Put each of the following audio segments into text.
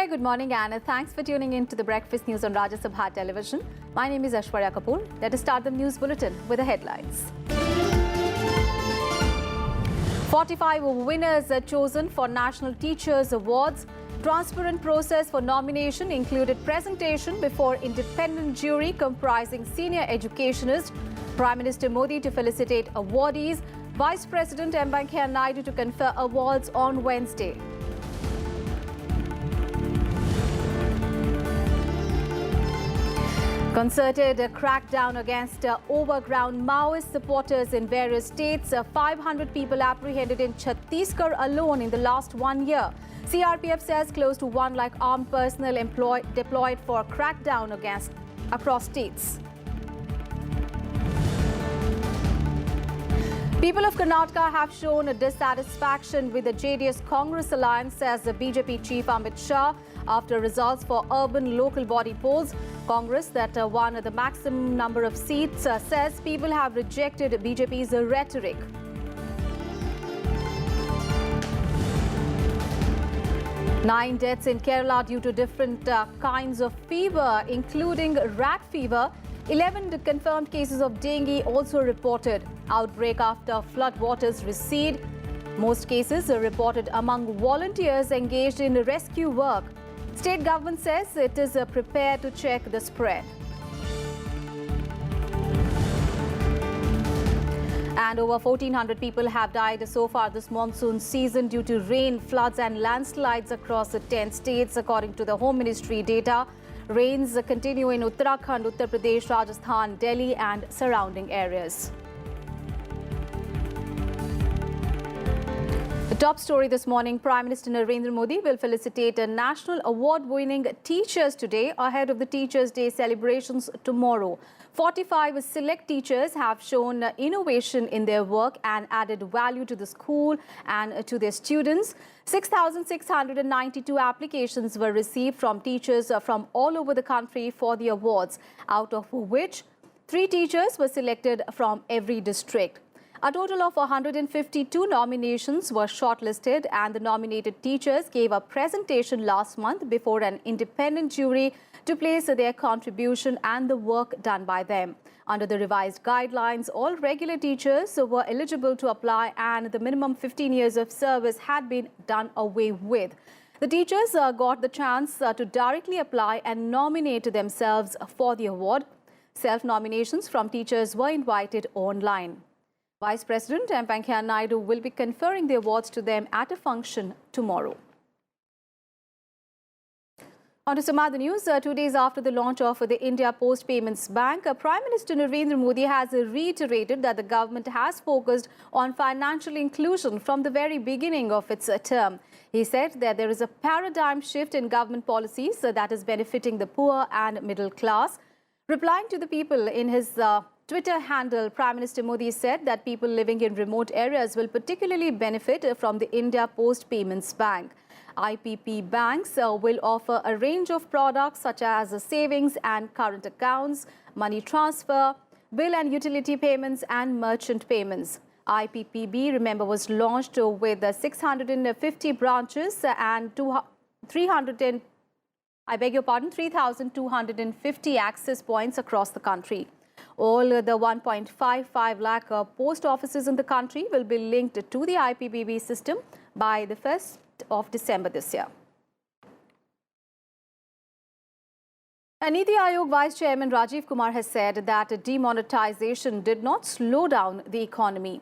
very good morning and thanks for tuning in to the breakfast news on Rajya Sabha television. My name is Aishwarya Kapoor. Let us start the news bulletin with the headlines. 45 winners are chosen for National Teachers Awards. Transparent process for nomination included presentation before independent jury comprising senior educationists. Prime Minister Modi to felicitate awardees. Vice President M. Venkaiah Naidu to confer awards on Wednesday. Concerted crackdown against overground Maoist supporters in various states. 500 people apprehended in Chhattisgarh alone in the last 1 year. CRPF says close to 1 lakh armed personnel deployed for crackdown across states. People of Karnataka have shown a dissatisfaction with the JDS Congress alliance, says the BJP chief Amit Shah, after results for urban local body polls. Congress, that won the maximum number of seats, says people have rejected BJP's rhetoric. Nine deaths in Kerala due to different kinds of fever, including rat fever. 11 confirmed cases of dengue also reported. Outbreak after flood waters recede. Most cases are reported among volunteers engaged in rescue work. State government says it is prepared to check the spread. And over 1,400 people have died so far this monsoon season due to rain, floods and landslides across the 10 states, according to the Home Ministry data. Rains continue in Uttarakhand, Uttar Pradesh, Rajasthan, Delhi and surrounding areas. The top story this morning, Prime Minister Narendra Modi will felicitate national award-winning teachers today ahead of the Teachers' Day celebrations tomorrow. 45 select teachers have shown innovation in their work and added value to the school and to their students. 6,692 applications were received from teachers from all over the country for the awards, out of which 3 teachers were selected from every district. A total of 152 nominations were shortlisted, and the nominated teachers gave a presentation last month before an independent jury to place their contribution and the work done by them. Under the revised guidelines, all regular teachers were eligible to apply, and the minimum 15 years of service had been done away with. The teachers got the chance to directly apply and nominate themselves for the award. Self-nominations from teachers were invited online. Vice President M. Venkaiah Naidu will be conferring the awards to them at a function tomorrow. On to some other news. 2 days after the launch of the India Post Payments Bank, Prime Minister Narendra Modi has reiterated that the government has focused on financial inclusion from the very beginning of its term. He said that there is a paradigm shift in government policies that is benefiting the poor and middle class. Replying to the people in his Twitter handle, Prime Minister Modi said that people living in remote areas will particularly benefit from the India Post Payments Bank. IPP banks will offer a range of products such as savings and current accounts, money transfer, bill and utility payments and merchant payments. IPPB, remember, was launched with 650 branches and 3,250 access points across the country. All the 1.55 lakh post offices in the country will be linked to the IPPB system by the 1st of December this year. Niti Aayog Vice Chairman Rajiv Kumar has said that demonetization did not slow down the economy.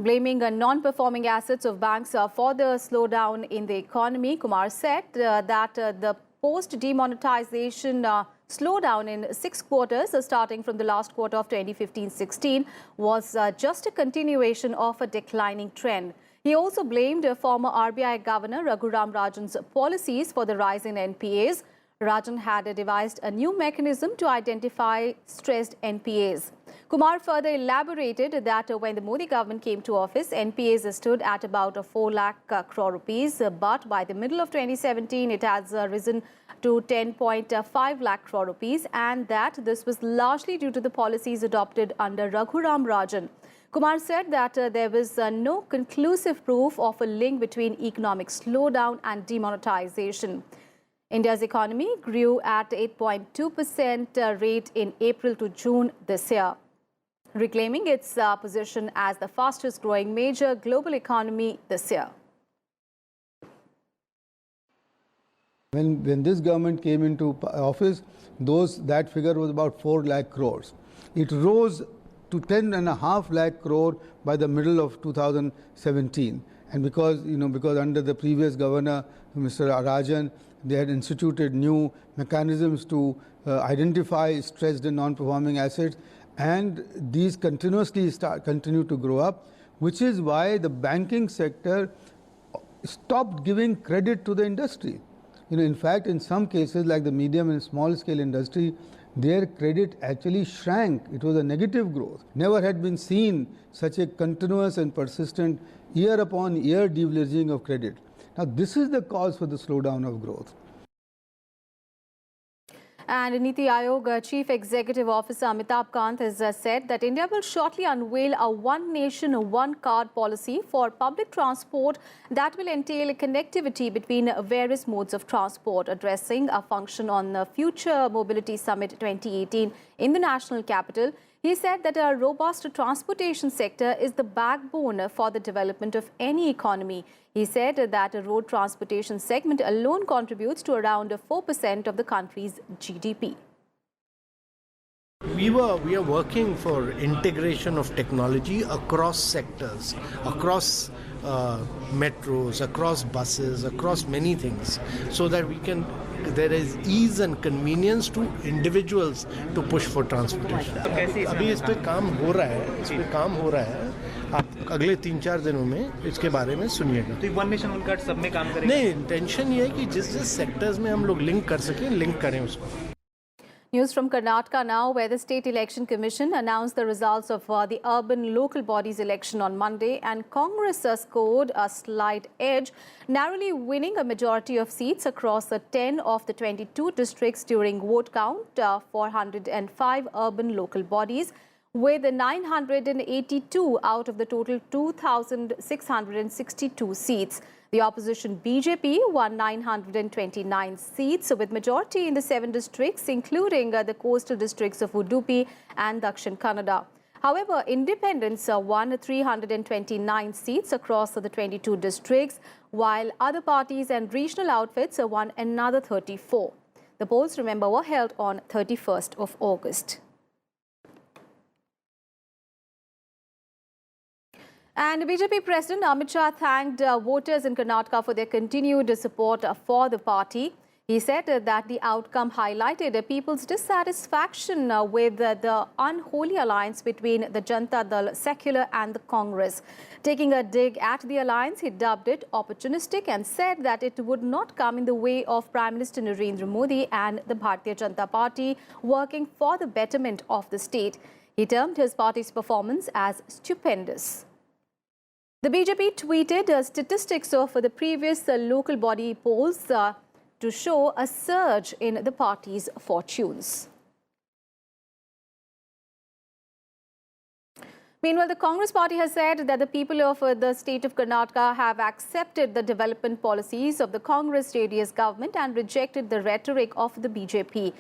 Blaming non-performing assets of banks for the slowdown in the economy, Kumar said that the post-demonetization slowdown in 6 quarters, starting from the last quarter of 2015-16, was just a continuation of a declining trend. He also blamed former RBI Governor Raghuram Rajan's policies for the rise in NPAs. Rajan had devised a new mechanism to identify stressed NPAs. Kumar further elaborated that when the Modi government came to office, NPAs stood at about 4 lakh crore rupees, but by the middle of 2017, it has risen to 10.5 lakh crore rupees, and that this was largely due to the policies adopted under Raghuram Rajan. Kumar said that there was no conclusive proof of a link between economic slowdown and demonetization. India's economy grew at 8.2% rate in April to June this year, reclaiming its position as the fastest growing major global economy this year. When this government came into office, that figure was about 4 lakh crores. It rose to 10.5 lakh crore by the middle of 2017. And because under the previous governor, Mr. Rajya, they had instituted new mechanisms to identify stressed and non-performing assets, and these continue to grow up, which is why the banking sector stopped giving credit to the industry. In fact, in some cases like the medium and small scale industry, their credit actually shrank. It was a negative growth. Never had been seen such a continuous and persistent year upon year deleveraging of credit. Now, this is the cause for the slowdown of growth. And Niti Aayog Chief Executive Officer Amitabh Kant has said that India will shortly unveil a one nation, one card policy for public transport that will entail connectivity between various modes of transport, addressing a function on the Future Mobility Summit 2018 in the national capital. He said that a robust transportation sector is the backbone for the development of any economy. He said that the road transportation segment alone contributes to around 4% of the country's GDP. We are working for integration of technology across sectors, across metros, across buses, across many things, so that there is ease and convenience to individuals to push for transportation. अभी इस पे काम हो रहा है, आप अगले 3-4 दिनों में इसके बारे में सुनिएगा। तो वन नेशन वन कार्ड सब में काम करेंगे? नहीं, इंटेंशन ये है कि जिस सेक्टर्स में हम लोग लिंक कर सकें, लिंक करें उसको। News from Karnataka now, where the State Election Commission announced the results of the urban local bodies election on Monday, and Congress scored a slight edge, narrowly winning a majority of seats across 10 of the 22 districts during vote count for 105 urban local bodies, with 982 out of the total 2,662 seats. The opposition BJP won 929 seats, with majority in the 7 districts, including the coastal districts of Udupi and Dakshin Kannada. However, independents won 329 seats across the 22 districts, while other parties and regional outfits won another 34. The polls, remember, were held on 31st of August. And BJP President Amit Shah thanked voters in Karnataka for their continued support for the party. He said that the outcome highlighted people's dissatisfaction with the unholy alliance between the Janata Dal, Secular and the Congress. Taking a dig at the alliance, he dubbed it opportunistic and said that it would not come in the way of Prime Minister Narendra Modi and the Bharatiya Janata Party working for the betterment of the state. He termed his party's performance as stupendous. The BJP tweeted statistics of the previous local body polls to show a surge in the party's fortunes. Meanwhile, the Congress party has said that the people of the state of Karnataka have accepted the development policies of the Congress-JDS government and rejected the rhetoric of the BJP.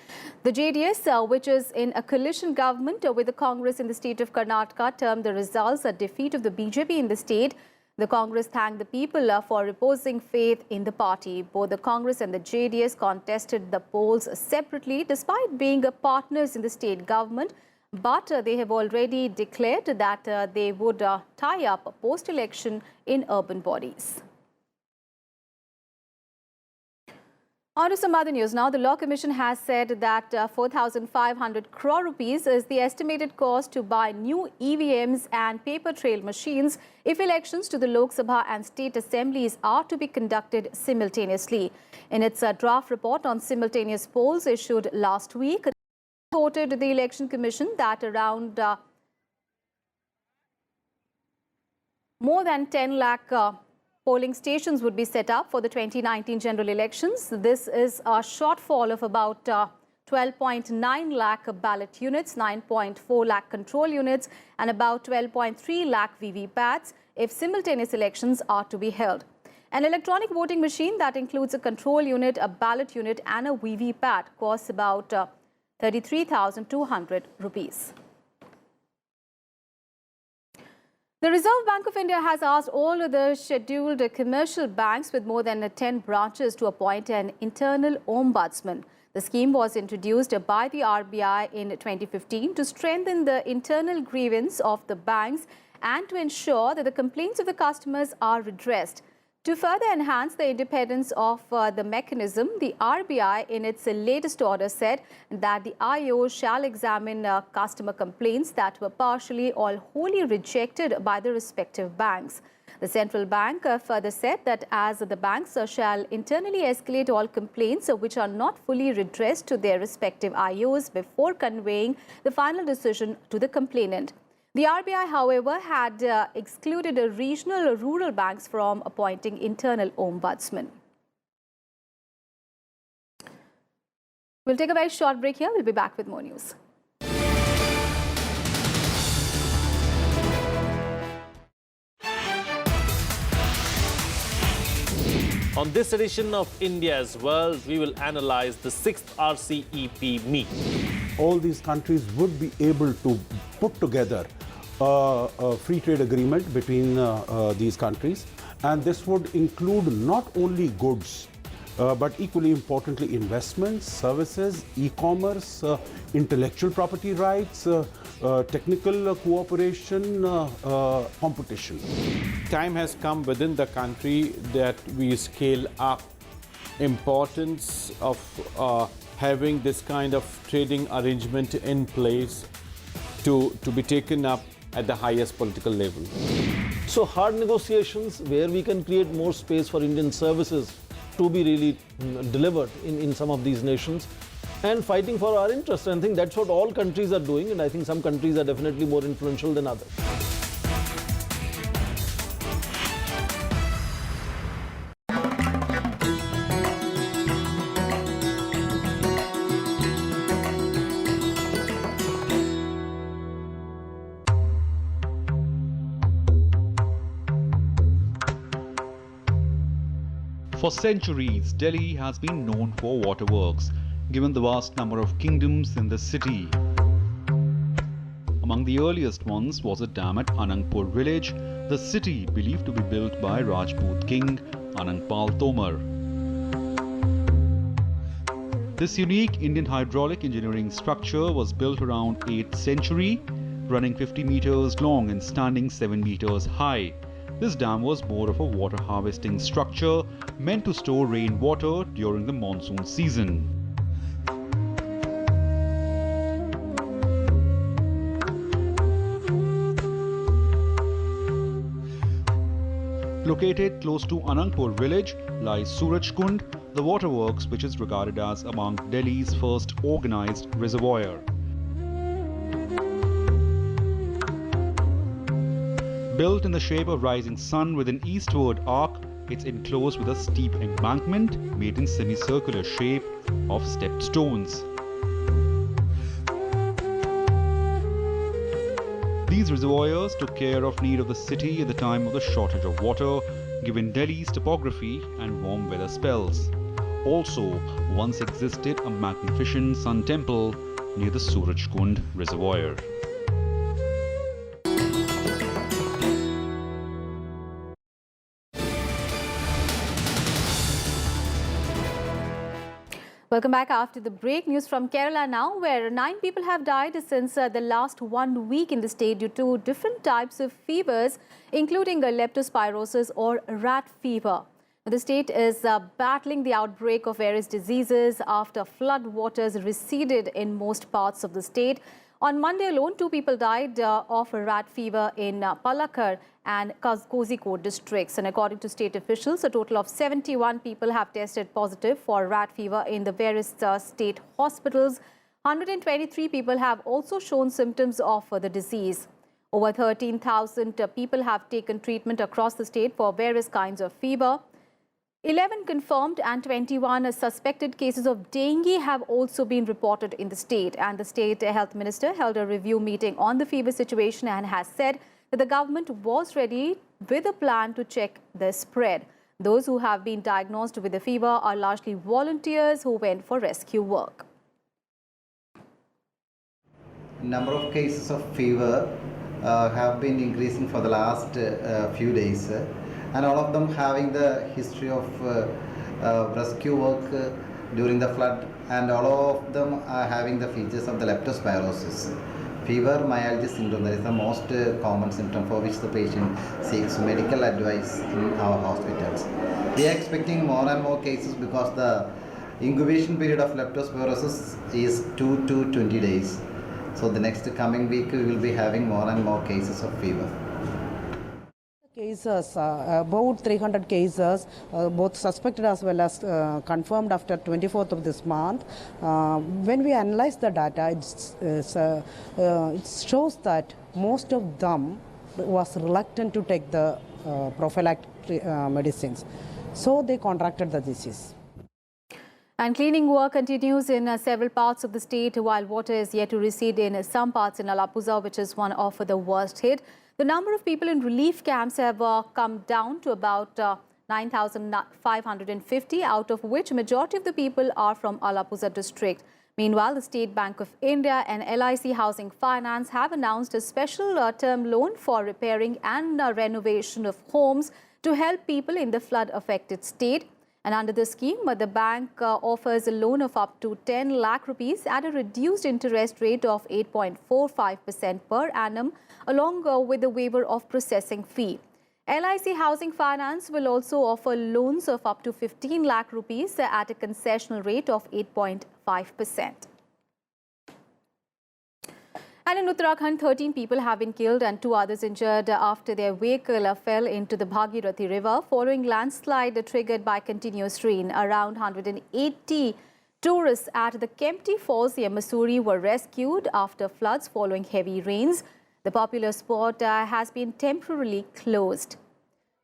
The JDS, which is in a coalition government with the Congress in the state of Karnataka, termed the results a defeat of the BJP in the state. The Congress thanked the people for reposing faith in the party. Both the Congress and the JDS contested the polls separately despite being partners in the state government. But they have already declared that they would tie up post-election in urban bodies. On to some other news now. The Law Commission has said that 4,500 crore rupees is the estimated cost to buy new EVMs and paper trail machines if elections to the Lok Sabha and state assemblies are to be conducted simultaneously. In its draft report on simultaneous polls issued last week, quoted the Election Commission that around more than 10 lakh polling stations would be set up for the 2019 general elections. This is a shortfall of about 12.9 lakh ballot units, 9.4 lakh control units, and about 12.3 lakh VVPATs if simultaneous elections are to be held. An electronic voting machine that includes a control unit, a ballot unit and a VVPAT costs about 33,200 rupees. The Reserve Bank of India has asked all other scheduled commercial banks with more than 10 branches to appoint an internal ombudsman. The scheme was introduced by the RBI in 2015 to strengthen the internal grievance of the banks and to ensure that the complaints of the customers are redressed. To further enhance the independence of the mechanism, the RBI in its latest order said that the IO shall examine customer complaints that were partially or wholly rejected by the respective banks. The central bank further said that as the banks shall internally escalate all complaints which are not fully redressed to their respective IOs before conveying the final decision to the complainant. The RBI, however, had excluded regional or rural banks from appointing internal ombudsmen. We'll take a very short break here. We'll be back with more news. On this edition of India's World, we will analyze the 6th RCEP meet. All these countries would be able to put together a free trade agreement between these countries, and this would include not only goods but equally importantly investments, services, e-commerce, intellectual property rights, technical cooperation, competition. Time has come within the country that we scale up importance of having this kind of trading arrangement in place to be taken up at the highest political level. So hard negotiations where we can create more space for Indian services to be really delivered in some of these nations, and fighting for our interests. And I think that's what all countries are doing, and I think some countries are definitely more influential than others. For centuries, Delhi has been known for waterworks, given the vast number of kingdoms in the city. Among the earliest ones was a dam at Anangpur village, the city believed to be built by Rajput king Anangpal Tomar. This unique Indian hydraulic engineering structure was built around 8th century, running 50 meters long and standing 7 meters high. This dam was more of a water harvesting structure meant to store rainwater during the monsoon season. Located close to Anangpur village lies Surajkund, the waterworks which is regarded as among Delhi's first organized reservoir. Built in the shape of rising sun with an eastward arc, it's enclosed with a steep embankment made in semicircular shape of stepped stones. These reservoirs took care of need of the city at the time of the shortage of water, given Delhi's topography and warm weather spells. Also, once existed a magnificent sun temple near the Surajkund reservoir. Welcome back after the break. News from Kerala now, where 9 people have died since the last 1 week in the state due to different types of fevers, including leptospirosis or rat fever. The state is battling the outbreak of various diseases after flood waters receded in most parts of the state. On Monday alone, 2 people died of rat fever in Palakkad and Kozhikode districts. And according to state officials, a total of 71 people have tested positive for rat fever in the various state hospitals. 123 people have also shown symptoms of the disease. Over 13,000 people have taken treatment across the state for various kinds of fever. 11 confirmed and 21 suspected cases of dengue have also been reported in the state. And the state health minister held a review meeting on the fever situation and has said that the government was ready with a plan to check the spread. Those who have been diagnosed with the fever are largely volunteers who went for rescue work. Number of cases of fever have been increasing for the last few days, and all of them having the history of rescue work during the flood, and all of them are having the features of the leptospirosis. Fever, myalgia syndrome, that is the most common symptom for which the patient seeks medical advice in our hospitals. We are expecting more and more cases because the incubation period of leptospirosis is 2 to 20 days. So the next coming week we will be having more and more cases of fever. Cases, about 300 cases, both suspected as well as confirmed after 24th of this month. When we analyze the data, it shows that most of them was reluctant to take the prophylactic medicines. So they contracted the disease. And cleaning work continues in several parts of the state, while water is yet to recede in some parts in Alappuzha, which is one of the worst hit. The number of people in relief camps have come down to about 9,550, out of which majority of the people are from Alappuzha district. Meanwhile, the State Bank of India and LIC Housing Finance have announced a special term loan for repairing and renovation of homes to help people in the flood-affected state. And under the scheme, the bank offers a loan of up to 10 lakh rupees at a reduced interest rate of 8.45% per annum, along with the waiver of processing fee. LIC Housing Finance will also offer loans of up to 15 lakh rupees at a concessional rate of 8.5%. And in Uttarakhand, 13 people have been killed and 2 others injured after their vehicle fell into the Bhagirathi River following landslide triggered by continuous rain. Around 180 tourists at the Kempty Falls near Mussoorie were rescued after floods following heavy rains. The popular spot has been temporarily closed.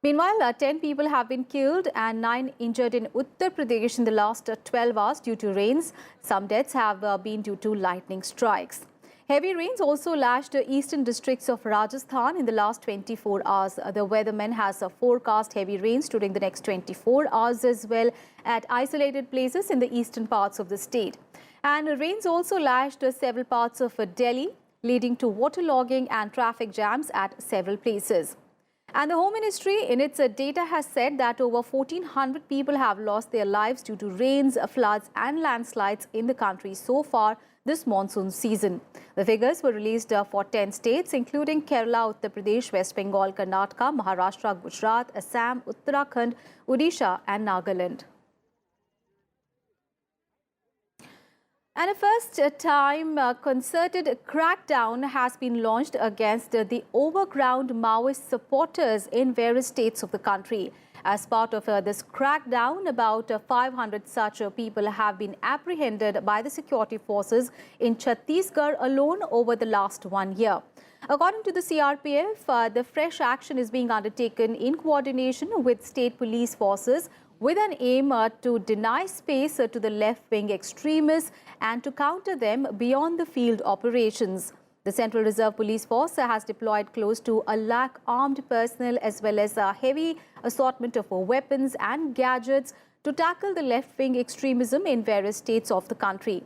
Meanwhile, 10 people have been killed and 9 injured in Uttar Pradesh in the last 12 hours due to rains. Some deaths have been due to lightning strikes. Heavy rains also lashed the eastern districts of Rajasthan in the last 24 hours. The weatherman has forecast heavy rains during the next 24 hours as well at isolated places in the eastern parts of the state. And rains also lashed several parts of Delhi, leading to waterlogging and traffic jams at several places. And the Home Ministry in its data has said that over 1,400 people have lost their lives due to rains, floods and landslides in the country so far this monsoon season. The figures were released for 10 states, including Kerala, Uttar Pradesh, West Bengal, Karnataka, Maharashtra, Gujarat, Assam, Uttarakhand, Odisha and Nagaland. And a first-time concerted crackdown has been launched against the overground Maoist supporters in various states of the country. As part of this crackdown, about 500 such people have been apprehended by the security forces in Chhattisgarh alone over the last 1 year. According to the CRPF, the fresh action is being undertaken in coordination with state police forces with an aim to deny space to the left-wing extremists and to counter them beyond the field operations. The Central Reserve Police Force has deployed close to 1 lakh armed personnel as well as a heavy assortment of weapons and gadgets to tackle the left-wing extremism in various states of the country.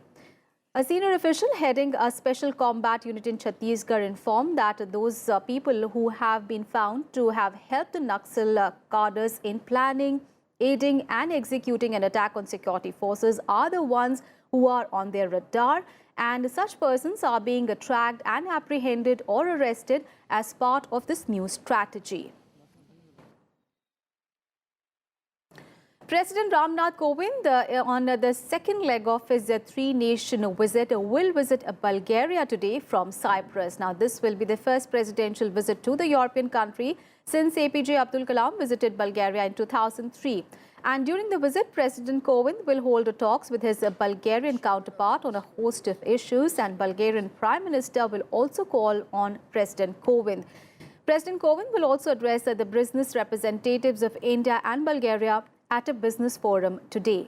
A senior official heading a special combat unit in Chhattisgarh informed that those people who have been found to have helped the Naxal cadres in planning, aiding and executing an attack on security forces are the ones who are on their radar, and such persons are being tracked and apprehended or arrested as part of this new strategy. President Ramnath Kovind, on the second leg of his three-nation visit, will visit Bulgaria today from Cyprus. Now, this will be the first presidential visit to the European country since APJ Abdul Kalam visited Bulgaria in 2003. And during the visit, President Kovind will hold talks with his Bulgarian counterpart on a host of issues, and Bulgarian Prime Minister will also call on President Kovind. President Kovind will also address the business representatives of India and Bulgaria at a business forum today.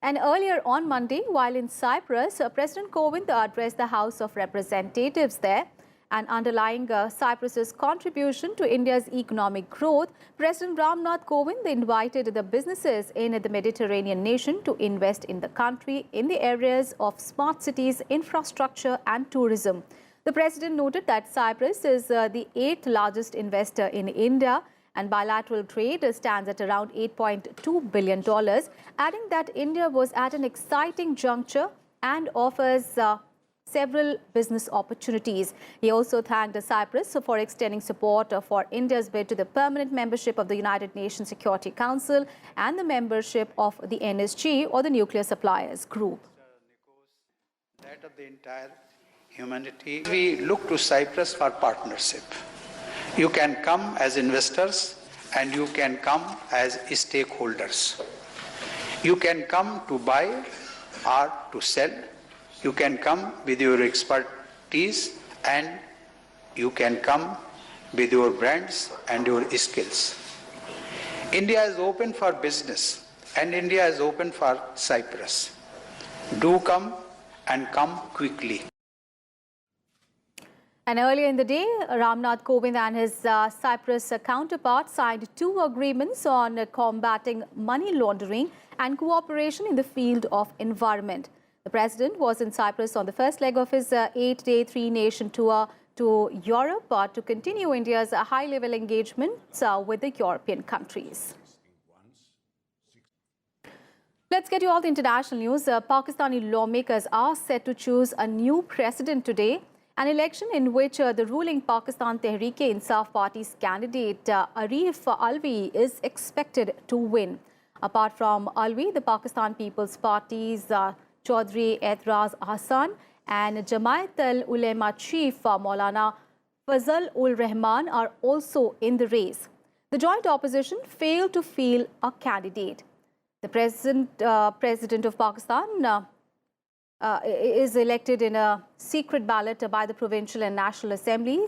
And earlier on Monday, while in Cyprus, President Kovind addressed the House of Representatives there. and underlying Cyprus's contribution to India's economic growth, President Ramnath Kovind invited the businesses in the Mediterranean nation to invest in the country in the areas of smart cities, infrastructure and tourism. The president noted that Cyprus is the 8th largest investor in India and bilateral trade stands at around $8.2 billion, adding that India was at an exciting juncture and offers several business opportunities. He also thanked Cyprus for extending support for India's bid to the permanent membership of the United Nations Security Council and the membership of the NSG, or the Nuclear Suppliers Group. That of the entire humanity. We look to Cyprus for partnership. You can come as investors and you can come as stakeholders. You can come to buy or to sell. You can come with your expertise and you can come with your brands and your skills. India is open for business and India is open for Cyprus. Do come and come quickly. And earlier in the day, Ramnath Kovind and his Cyprus counterpart signed 2 agreements on combating money laundering and cooperation in the field of environment. The president was in Cyprus on the first leg of his 8-day 3-nation tour to Europe to continue India's high-level engagements with the European countries. Let's get you all the international news. Pakistani lawmakers are set to choose a new president today, an election in which the ruling Pakistan Tehreek-e-Insaf Party's candidate Arif Alvi is expected to win. Apart from Alvi, the Pakistan People's Party's Chaudhry Eetraz Hassan and Jamaat al-Ulema chief Maulana Fazl-ul Rahman are also in the race. The joint opposition failed to field a candidate. The president of Pakistan is elected in a secret ballot by the Provincial and National Assembly.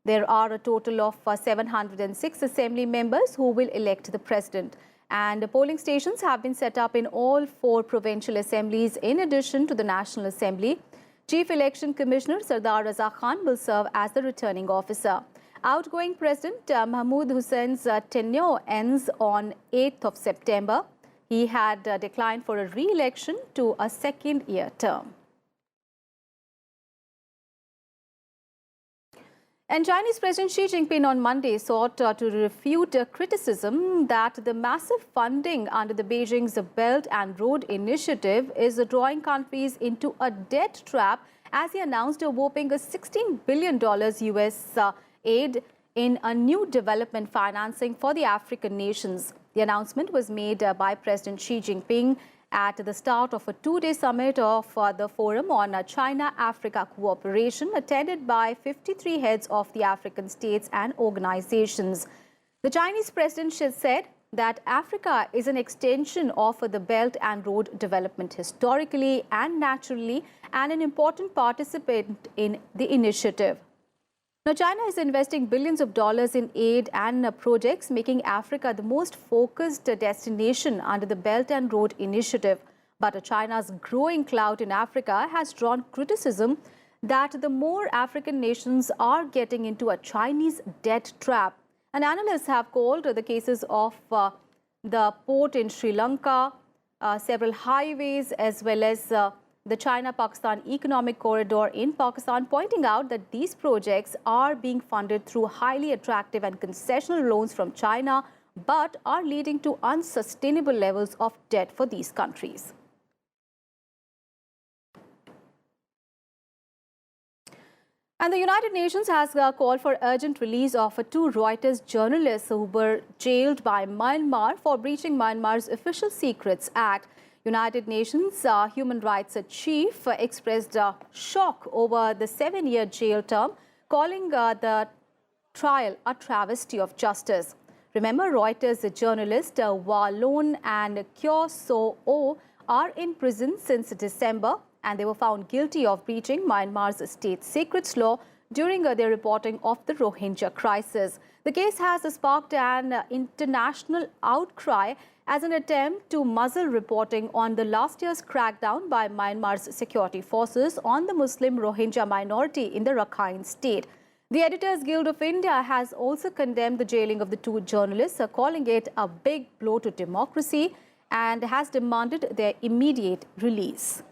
There are a total of 706 assembly members who will elect the president. And polling stations have been set up in all 4 provincial assemblies in addition to the National Assembly. Chief Election Commissioner Sardar Raza Khan will serve as the returning officer. Outgoing President Mahmood Hussein's tenure ends on 8th of September. He had declined for a re-election to a second-year term. And Chinese President Xi Jinping on Monday sought to refute criticism that the massive funding under the Beijing's Belt and Road Initiative is drawing countries into a debt trap, as he announced a whopping $16 billion US aid in a new development financing for the African nations. The announcement was made by President Xi Jinping at the start of a 2-day summit of the Forum on China-Africa Cooperation, attended by 53 heads of the African states and organizations. The Chinese president said that Africa is an extension of the Belt and Road development historically and naturally, and an important participant in the initiative. Now, China is investing billions of dollars in aid and projects, making Africa the most focused destination under the Belt and Road Initiative. But China's growing clout in Africa has drawn criticism that the more African nations are getting into a Chinese debt trap. And analysts have called the cases of the port in Sri Lanka, several highways, as well as the China-Pakistan Economic Corridor in Pakistan, pointing out that these projects are being funded through highly attractive and concessional loans from China, but are leading to unsustainable levels of debt for these countries. And the United Nations has called for urgent release of 2 Reuters journalists who were jailed by Myanmar for breaching Myanmar's Official Secrets Act. United Nations Human Rights Chief expressed shock over the 7-year jail term, calling the trial a travesty of justice. Remember, Reuters journalists Wa Lon and Kyo So-oh are in prison since December, and they were found guilty of breaching Myanmar's state secrets law during their reporting of the Rohingya crisis. The case has sparked an international outcry as an attempt to muzzle reporting on the last year's crackdown by Myanmar's security forces on the Muslim Rohingya minority in the Rakhine state. The Editors Guild of India has also condemned the jailing of the two journalists, calling it a big blow to democracy, and has demanded their immediate release.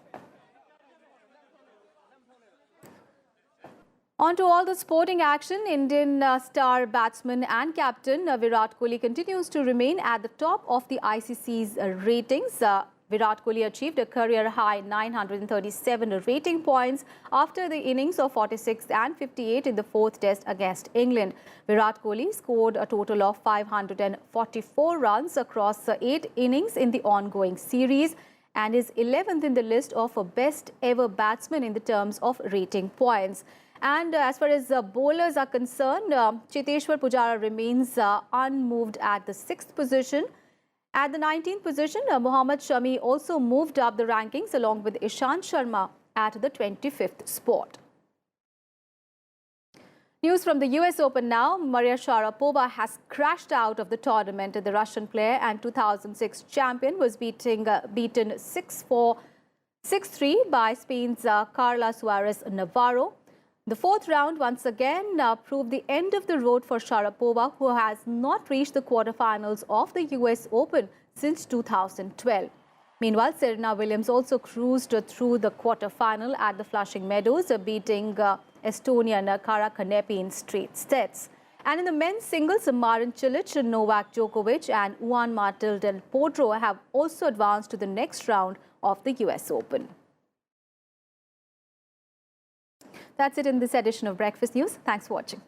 On to all the sporting action. Indian star batsman and captain Virat Kohli continues to remain at the top of the ICC's ratings. Virat Kohli achieved a career-high 937 rating points after the innings of 46 and 58 in the fourth test against England. Virat Kohli scored a total of 544 runs across 8 innings in the ongoing series and is 11th in the list of best ever batsmen in the terms of rating points. And as far as bowlers are concerned, Cheteshwar Pujara remains unmoved at the 6th position. At the 19th position, Mohammad Shami also moved up the rankings along with Ishant Sharma at the 25th spot. News from the US Open now. Maria Sharapova has crashed out of the tournament. The Russian player and 2006 champion was beaten 6-4, 6-3 by Spain's Carla Suarez Navarro. The fourth round once again proved the end of the road for Sharapova, who has not reached the quarterfinals of the US Open since 2012. Meanwhile, Serena Williams also cruised through the quarterfinal at the Flushing Meadows, beating Estonian Kara Kanepi in straight sets. And in the men's singles, Marin Cilic, Novak Djokovic and Juan Martín del Potro have also advanced to the next round of the US Open. That's it in this edition of Breakfast News. Thanks for watching.